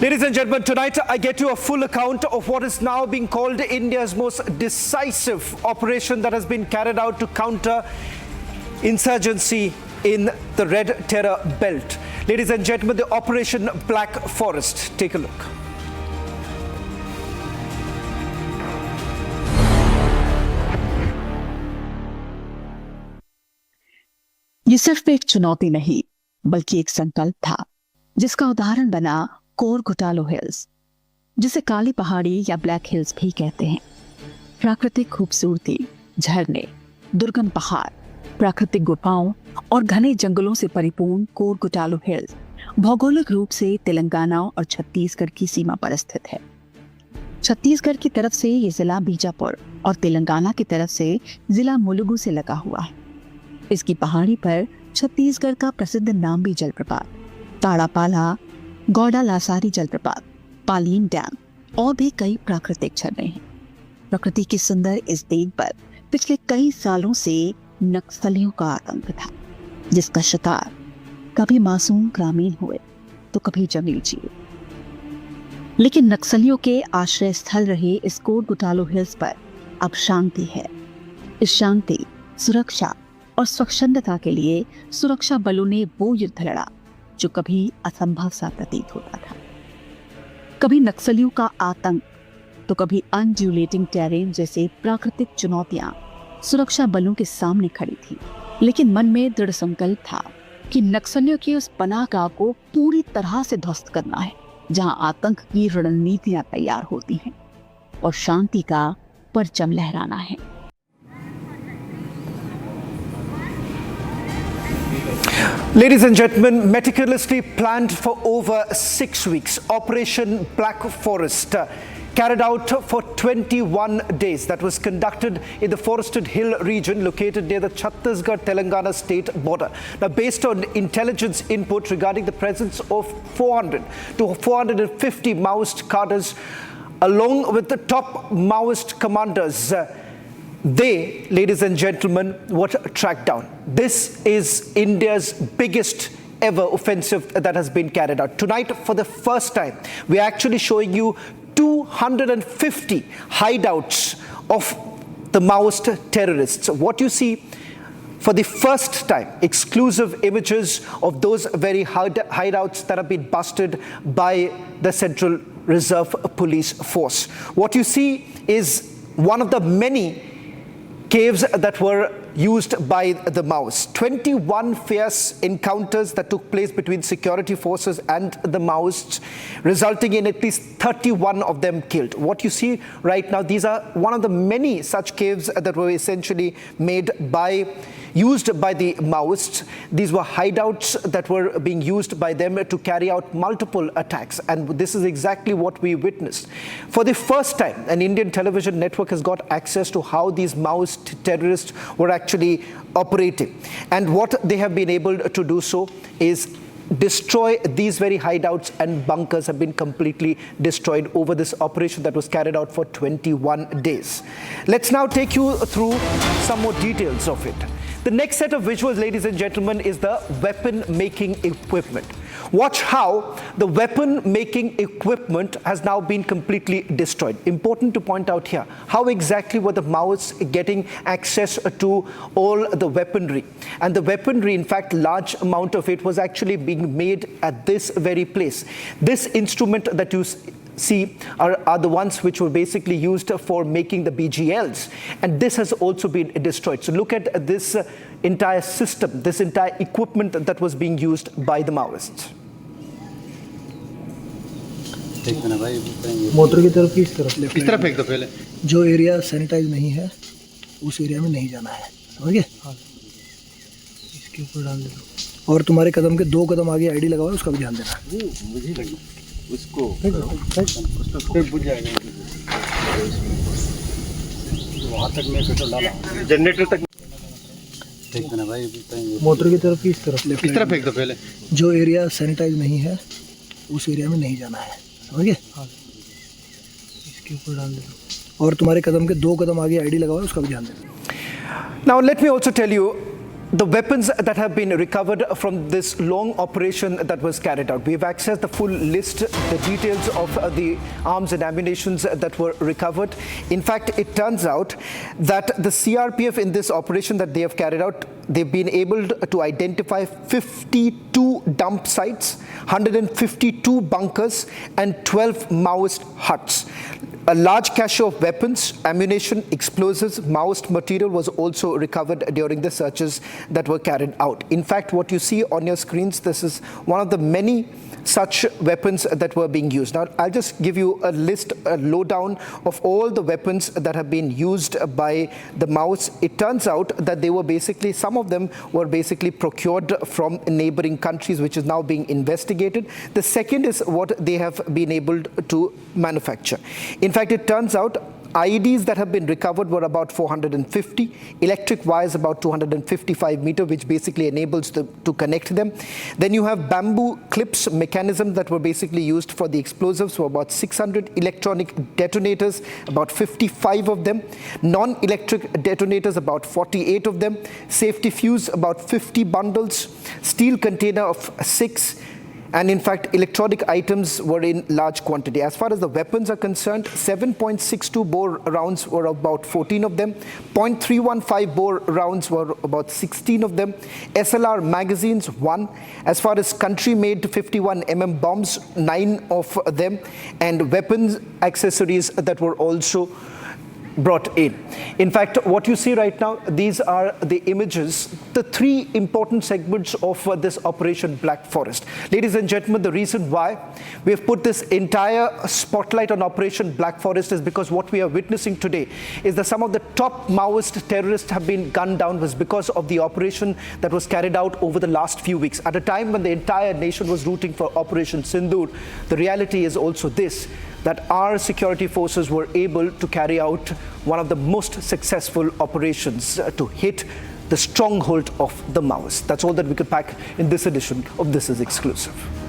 Ladies and gentlemen, tonight I get you a full account of what is now being called India's most decisive operation that has been carried out to counter insurgency in the Red Terror Belt. Ladies and gentlemen, the Operation Black Forest. Take a look. ये सिर्फ एक चुनौती नहीं बल्कि एक संकल्प था जिसका उदाहरण बना कोरगुटालो हिल्स, जिसे काली पहाड़ी या ब्लैक हिल्स भी कहते हैं। प्राकृतिक खूबसूरती, झरने, दुर्गम पहाड़, प्राकृतिक गुफाओं और घने जंगलों से परिपूर्ण कोरगुटालो हिल्स भौगोलिक रूप से तेलंगाना और छत्तीसगढ़ की सीमा पर स्थित है। छत्तीसगढ़ की तरफ से ये जिला बीजापुर और तेलंगाना की तरफ से जिला मुलुगु से लगा हुआ है। इसकी पहाड़ी पर छत्तीसगढ़ का प्रसिद्ध नाम्बी जलप्रपात, ताड़ापाला, गौड़ा लासारी जलप्रपात, पालीन डैम और भी कई प्राकृतिक झरने हैं। प्रकृति की सुंदर इस देख पर पिछले कई सालों से नक्सलियों का आतंक था, जिसका शिकार कभी मासूम ग्रामीण हुए तो कभी जंगली जीव। लेकिन नक्सलियों के आश्रय स्थल रहे इस कोरगुटालो हिल्स पर अब शांति है। इस शांति, सुरक्षा और स्वच्छंदता के लिए सुरक्षा बलों ने वो युद्ध लड़ा जो कभी असंभव सा प्रतीत होता था। कभी नक्सलियों का आतंक तो कभी अनड्यूलेटिंग टेरेन जैसे प्राकृतिक चुनौतियां सुरक्षा बलों के सामने खड़ी थी। लेकिन मन में दृढ़ संकल्प था कि नक्सलियों की उस पनाहगाह को पूरी तरह से ध्वस्त करना है, जहां आतंक की रणनीतियां तैयार होती हैं और शांति का परचम लहराना है। Ladies and gentlemen, meticulously planned for over 6 weeks, Operation Black Forest, carried out for 21 days, that was conducted in the forested hill region located near the Chhattisgarh-Telangana state border. Now, based on intelligence input regarding the presence of 400 to 450 Maoist cadres, along with the top Maoist commanders, they, ladies and gentlemen, were tracked down. This is India's biggest ever offensive that has been carried out. Tonight, for the first time, we are actually showing you 250 hideouts of the Maoist terrorists. What you see for the first time, exclusive images of those very hideouts that have been busted by the Central Reserve Police Force. What you see is one of the many caves that were used by the Maoists. 21 fierce encounters that took place between security forces and the Maoists, resulting in at least 31 of them killed. What you see right now, these are one of the many such caves that were essentially used by the Maoists. These were hideouts that were being used by them to carry out multiple attacks, and this is exactly what we witnessed. For the first time, an Indian television network has got access to how these Maoist terrorists were actually operating, and what they have been able to do so is destroy these very hideouts, and bunkers have been completely destroyed over this operation that was carried out for 21 days. Let's now take you through some more details of it. The next set of visuals, ladies and gentlemen, is the weapon-making equipment. Watch how the weapon-making equipment has now been completely destroyed. Important to point out here, how exactly were the Maoists getting access to all the weaponry? And the weaponry, in fact, large amount of it was actually being made at this very place. This instrument that you see are the ones which were basically used for making the BGLs, and this has also been destroyed. So look at this entire system, this entire equipment that was being used by the Maoists. Motor की तरफ की इस तरफ फेंक दो पहले। जो area sanitise नहीं है उस एरिया में नहीं जाना है, समझ गए? हाँ, इसके ऊपर डाल दो। और तुम्हारे कदम के 2 कदम आगे आईडी लगा हुआ है, उसका भी ध्यान देना। वो मुझे लगी उसको बुझ जाएगा। वहाँ तक मैं पेट्रोल डाला, जनरेटर तक फेंक देना भाई। मोटर की तरफ की इस तरफ फेंक दो पहले। जो एरिया सैनिटाइज नहीं है उस एरिया में नहीं जाना है, समझ गए? हाँ, इसके ऊपर डाल दो। और तुम्हारे कदम के 2 कदम आगे आईडी लगा हुआ है, उसका भी ध्यान देना। Now let me also tell you The weapons that have been recovered from this long operation that was carried out. We've accessed the full list, the details of the arms and ammunitions that were recovered. In fact, it turns out that the CRPF in this operation that they have carried out, they've been able to identify 52 dump sites, 152 bunkers, and 12 Maoist huts. A large cache of weapons, ammunition, explosives, Maoist material was also recovered during the searches that were carried out. In fact, what you see on your screens, this is one of the many such weapons that were being used. Now, I'll just give you a list, a lowdown of all the weapons that have been used by the Maoists. It turns out that they were basically, some of them were basically procured from neighboring countries, which is now being investigated. The second is what they have been able to manufacture. In fact, it turns out IEDs that have been recovered were about 450, electric wires about 255 meter, which basically enables to connect them. Then you have bamboo clips mechanisms that were basically used for the explosives, for about 600, electronic detonators, about 55 of them, non-electric detonators, about 48 of them, safety fuse, about 50 bundles, steel container of 6, and in fact, electronic items were in large quantity. As far as the weapons are concerned, 7.62 bore rounds were about 14 of them, .315 bore rounds were about 16 of them, SLR magazines 1. As far as country-made 51 bombs, 9 of them, and weapons accessories that were also brought in. In fact, what you see right now, these are the images, the three important segments of this Operation Black Forest. Ladies and gentlemen, the reason why we have put this entire spotlight on Operation Black Forest is because what we are witnessing today is that some of the top Maoist terrorists have been gunned down was because of the operation that was carried out over the last few weeks. At a time when the entire nation was rooting for Operation Sindoor, the reality is also this, that our security forces were able to carry out one of the most successful operations to hit the stronghold of the Maoists. That's all that we could pack in this edition of This Is Exclusive.